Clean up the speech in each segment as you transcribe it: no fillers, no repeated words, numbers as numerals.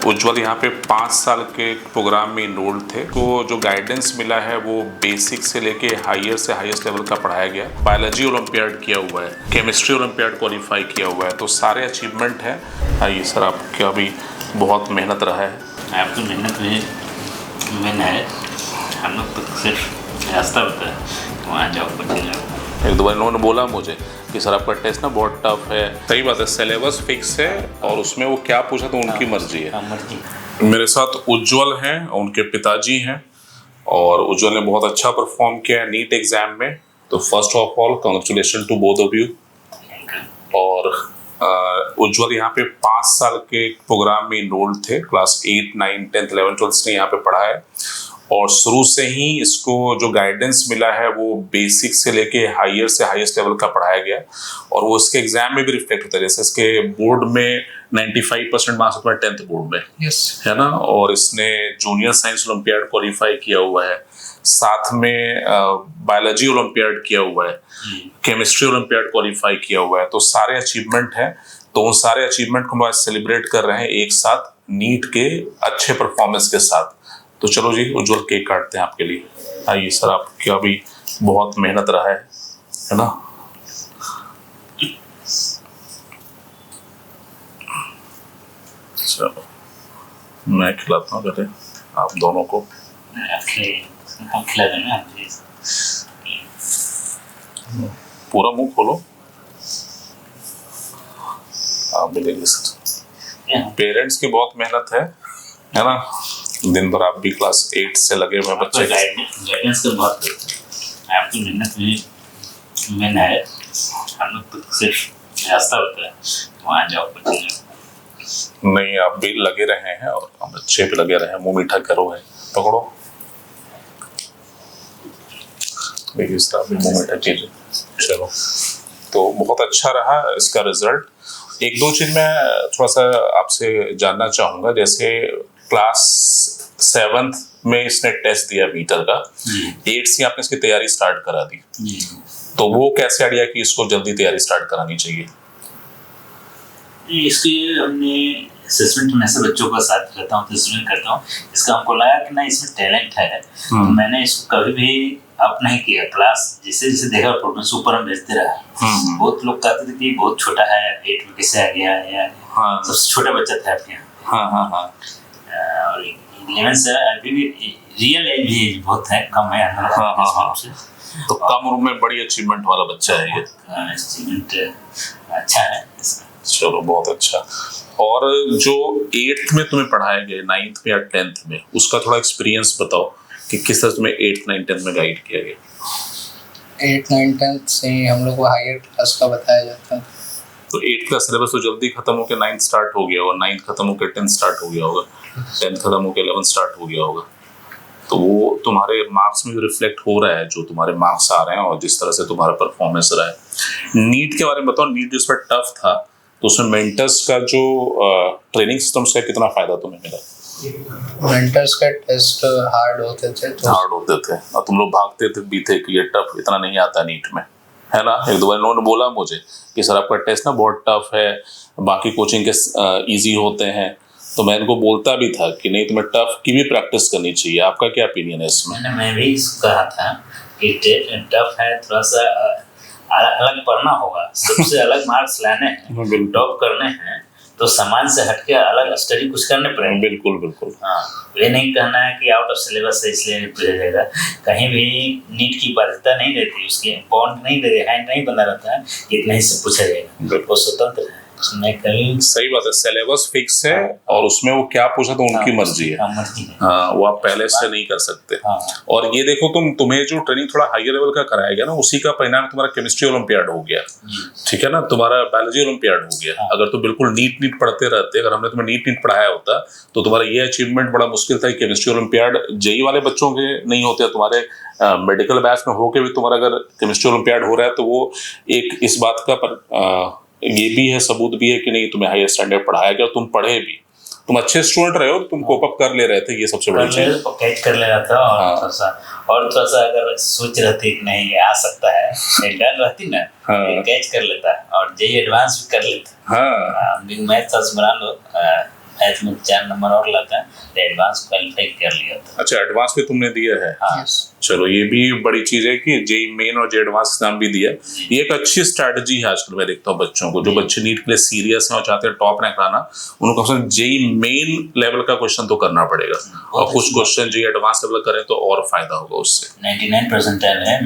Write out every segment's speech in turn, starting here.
उज्ज्वल यहाँ पे 5 साल के प्रोग्राम में इनरोल्ड थे। तो जो गाइडेंस मिला है वो बेसिक से लेके हायर से हाईएस्ट लेवल का पढ़ाया गया। बायोलॉजी ओलंपियाड किया हुआ है, केमिस्ट्री ओलंपियाड क्वालिफाई किया हुआ है, तो सारे अचीवमेंट हैं। आइए सर, आपका भी बहुत मेहनत रहा है। आपकी मेहनत में मैंने है, हम लोग तो सिर्फ रास्ता होता है, वहाँ जाओ बच्चे जाओ। एक दो बार इन्होंने बोला मुझे कि सर आपका टेस्ट ना बहुत टफ है। सही बात है, सिलेबस फिक्स है और उसमें वो क्या पूछा तो उनकी मर्जी है। मेरे साथ उज्ज्वल हैं, उनके पिताजी हैं, और उज्ज्वल ने बहुत अच्छा परफॉर्म किया है नीट एग्जाम में। तो first of all congratulation to both of you. और उज्ज्वल यहाँ पे 5 साल के प्रोग्राम में इनरोल्ड थे। क्लास 8, 9, 10, 11, 12 ने यहाँ पे पढ़ा है, और शुरू से ही इसको जो गाइडेंस मिला है वो बेसिक से लेके हायर से हाईएस्ट लेवल का पढ़ाया गया, और वो इसके एग्जाम में भी रिफ्लेक्ट होता है। जैसे इसके बोर्ड में 95% मार्क्स होता है 10th बोर्ड में, है ना। और इसने जूनियर साइंस ओलंपियाड क्वालिफाई किया हुआ है, साथ में बायोलॉजी ओलंपियाड किया हुआ है, केमिस्ट्री ओलंपियाड क्वालिफाई किया हुआ है। तो सारे अचीवमेंट हैं। तो उन सारे अचीवमेंट को हम आज सेलिब्रेट कर रहे हैं एक साथ नीट के अच्छे परफॉर्मेंस के साथ। तो चलो जी, उज्ज्वल केक काटते हैं आपके लिए। आइए सर, आपका भी बहुत मेहनत रहा है ना। चलो मैं खिलाता हूँ, कहते आप दोनों को। खिला देना पूरा मुंह खोलो। आप भी लेंगे सर। पेरेंट्स की बहुत मेहनत है ना। दिन भर आप भी क्लास 8 से लगे हुए बच्चे। गाइडेंस तो बहुत है, आपकी मेहनत में मैंने है, हम लोग तो सिर्फ रास्ता होता है, वहाँ जाओ बच्चे जाओ। नहीं, आप भी लगे रहे हैं और हम अच्छे पे लगे रहे हैं। मुंह मीठा करो है, पकड़ो। इस तरह भी मुंह मीठा कीजिए। चलो, तो बहुत अच्छा रहा इसका रिजल्ट। एक दो चीज मैं थोड़ा सा आपसे जानना चाहूंगा। जैसे क्लास 7th में इसने टेस्ट दिया मीटर का, 8 से आपने इसकी तैयारी स्टार्ट करा दी, तो वो कैसे आइडिया कि इसको जल्दी तैयारी स्टार्ट करानी चाहिए? इसके हमने असेसमेंट में ऐसे बच्चों का साथ रहता हूँ, असेसमेंट करता हूँ। इसका हमको लगा कि ना इसमें टैलेंट है, तो मैंने इसको कभी भी अप नहीं किया। क्लास जैसे जैसे देखा प्रोग्रेस ऊपर हम भेजते रहा। बहुत लोग कहते थे कि बहुत छोटा है, 8 में कैसे आ गया, या सबसे छोटा बच्चा था आपके यहाँ। और 11 से अभी भी रियल एज भी बहुत है, कम है। तो कम उम्र में बड़ी अचीवमेंट वाला बच्चा है ये। अचीवमेंट अच्छा है इसका। चलो, बहुत अच्छा। और जो 8th में तुम्हें पढ़ाया गया, 9th में या 10th में, उसका थोड़ा एक्सपीरियंस बताओ कि किस तरह तुम्हें 8th, 9th, 10th में गाइड किया गया। 8th, 9th, 10th से हम लोग को हायर क्लास का बताया जाता है। तो 8th का सिलेबस तो जल्दी खत्म होकर 9th स्टार्ट हो गया, और 9th खत्म होकर 10th स्टार्ट हो गया होगा, 10th खत्म होकर 11th स्टार्ट हो गया होगा। तो वो तुम्हारे मार्क्स में रिफ्लेक्ट हो रहा है, जो तुम्हारे मार्क्स आ रहे हैं और जिस तरह से तुम्हारा परफॉर्मेंस रहा है। नीट के बारे में बताओ। नीट जिस पर टफ था, तो उसमें मेंटर्स का जो ट्रेनिंग सिस्टम से कितना फायदा तुम्हें मिला? मेंटर्स का टेस्ट हार्ड होते थे, और तुम लोग भागते थे भी थे कि ये टफ इतना नहीं आता नीट में, है ना। एक दो बार इन्होंने बोला मुझे कि सर आपका टेस्ट ना बहुत टफ है, बाकी कोचिंग के इजी होते हैं। तो मैं इनको बोलता भी था कि नहीं, तुम्हें टफ की भी प्रैक्टिस करनी चाहिए। आपका क्या ओपिनियन है इसमें? मैं भी कहा था कि टफ है, थोड़ा सा अलग पढ़ना होगा, सबसे अलग मार्क्स लाने हैं, टॉप करने हैं, तो सामान से हटके अलग स्टडी कुछ करने पड़ेगा। बिल्कुल। हाँ, ये नहीं कहना है कि आउट ऑफ सिलेबस है इसलिए नहीं पूछा जाएगा। कहीं भी नीट की बाध्यता नहीं रहती, उसके बॉन्ड नहीं रहती, हैंड नहीं बना रहता है इतना ही से पूछा जाएगा। वो स्वतंत्र है, उसमें कहीं। सही बात है, सिलेबस फिक्स है और उसमें वो क्या पूछा तो उनकी मर्जी है। हाँ, वो आप पहले से नहीं कर सकते। और ये देखो, तुम्हें जो ट्रेनिंग थोड़ा हायर लेवल का कराया गया ना, उसी का परिणाम तुम्हारा केमिस्ट्री ओलंपियाड हो गया, ठीक है ना, तुम्हारा बायोलॉजी ओलंपियाड हो गया। अगर तुम बिल्कुल नीट पढ़ते रहते, अगर हमने तुम्हें नीट पढ़ाया होता, तो तुम्हारा ये अचीवमेंट बड़ा मुश्किल था। केमिस्ट्री ओलंपियाड जेई वाले बच्चों के नहीं होते, तुम्हारे मेडिकल बैच में होके भी तुम्हारा अगर केमिस्ट्री ओलंपियाड हो रहा है, तो वो एक इस बात का ये भी है, सबूत भी है कि नहीं, तुम्हें हायर स्टैंडर्ड पढ़ाया गया, तुम पढ़े भी, तुम अच्छे स्टूडेंट रहे हो, तुम कोप अप कर ले रहे थे। ये सबसे बड़ी चीज, कैच कर ले रहा था। और थोड़ा सा अगर सोच रहती कि नहीं आ सकता है, डर रहती ना, कैच कर लेता और जेई एडवांस भी कर लेता। मैथ बना लो, मैथ में 4 नंबर और लाता तो एडवांस क्वालिफाई कर लिया था। अच्छा, एडवांस भी तुमने दिया है? हाँ। चलो, ये भी बड़ी चीज है कि जेई मेन और जेई एडवांस एग्जाम भी दिया। ये एक अच्छी स्ट्रैटेजी है आजकल मैं देखता हूँ बच्चों को, जो बच्चे नीट के लिए सीरियस हैं और चाहते हैं टॉप रैंक लाना, उनको जेई मेन लेवल का क्वेश्चन तो करना पड़ेगा, और कुछ क्वेश्चन जेई एडवांस लेवल करें तो और फायदा होगा उससे। 99 परसेंटाइल है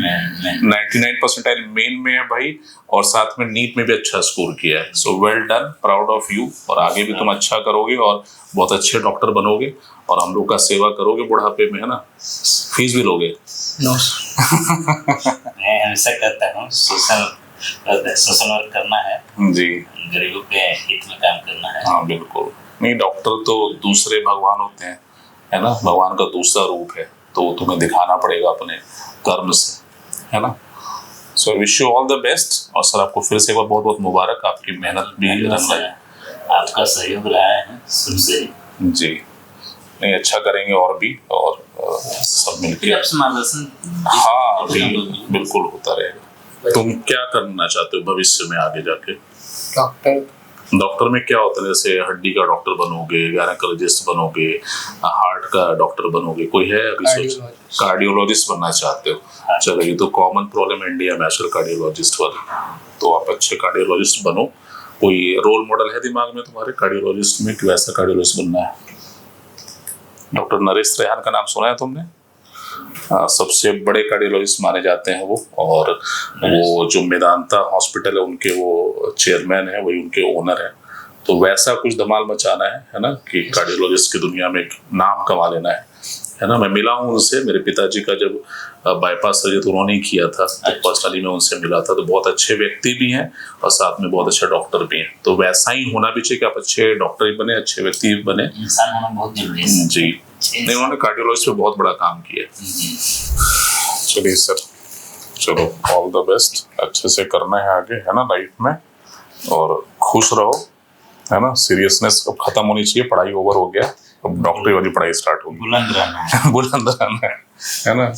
99 परसेंटाइल मेन में है भाई, और साथ में नीट में भी अच्छा स्कोर किया है। So well done, proud of you. और आगे भी तुम अच्छा करोगे और बहुत अच्छे डॉक्टर बनोगे और हम लोग का सेवा करोगे बुढ़ापे में, है ना? फीस भी लोगे? नो मैं हमेशा कहता हूँ सोशल वर्क करना है जी, गरीबों के हित में काम करना है। हाँ बिल्कुल। नहीं, डॉक्टर तो दूसरे भगवान होते हैं, है ना? भगवान का दूसरा रूप है, तो तुम्हें दिखाना पड़ेगा अपने कर्म से, है ना? So wish you all the best. और सर, आपको फिर से एक बार बहुत बहुत मुबारक, आपकी मेहनत भी रंग लाई। आपका सहयोग रहा है शुरू से ही जी, नहीं अच्छा करेंगे और भी, और सब मिलके। आपसे मार्गदर्शन हाँ बिल्कुल होता रहेगा। तुम क्या करना चाहते हो भविष्य में आगे जाके? डॉक्टर। डॉक्टर में क्या होता है? जैसे हड्डी का डॉक्टर बनोगे, गायनेकोलॉजिस्ट बनोगे, हार्ट का डॉक्टर बनोगे, कोई है अभी सोच? कार्डियोलॉजिस्ट बनना चाहते हो? चलो, ये तो कॉमन प्रॉब्लम इंडिया में आजकल कार्डियोलॉजिस्ट वाली, तो आप अच्छे कार्डियोलॉजिस्ट बनो। कोई रोल मॉडल है दिमाग में तुम्हारे कार्डियोलॉजिस्ट में कि वैसा कार्डियोलॉजिस्ट बनना है? डॉक्टर नरेश त्रेहान का नाम सुना है तुमने? सबसे बड़े कार्डियोलॉजिस्ट माने जाते हैं वो, और वो जो मेदांता हॉस्पिटल है उनके वो चेयरमैन है, वही उनके ओनर है। तो वैसा कुछ धमाल मचाना है ना, कि कार्डियोलॉजिस्ट की दुनिया में एक नाम कमा लेना है ना? मैं मिला हूँ उनसे, मेरे पिताजी का जब बाईपास सर्जरी तो उन्होंने ही किया था, तो पर्सनली मैं उनसे मिला था। तो बहुत अच्छे व्यक्ति भी हैं और साथ में बहुत अच्छे डॉक्टर भी हैं। तो वैसा ही होना भी चाहिए कि आप अच्छे डॉक्टर भी बने, अच्छे व्यक्ति भी बने। इंसान होना बहुत जरूरी है जी। नहीं, उन्होंने कार्डियोलॉजिस्ट पे बहुत बड़ा काम किया। चलिए सर, चलो ऑल द बेस्ट। अच्छे से करना है आगे, है ना, लाइफ में, और खुश रहो, है ना? सीरियसनेस अब खत्म होनी चाहिए, पढ़ाई ओवर हो गया, अब डॉक्टरी वाली पढ़ाई स्टार्ट होगी। बुलंद रहना है बुलंद रहना है ना?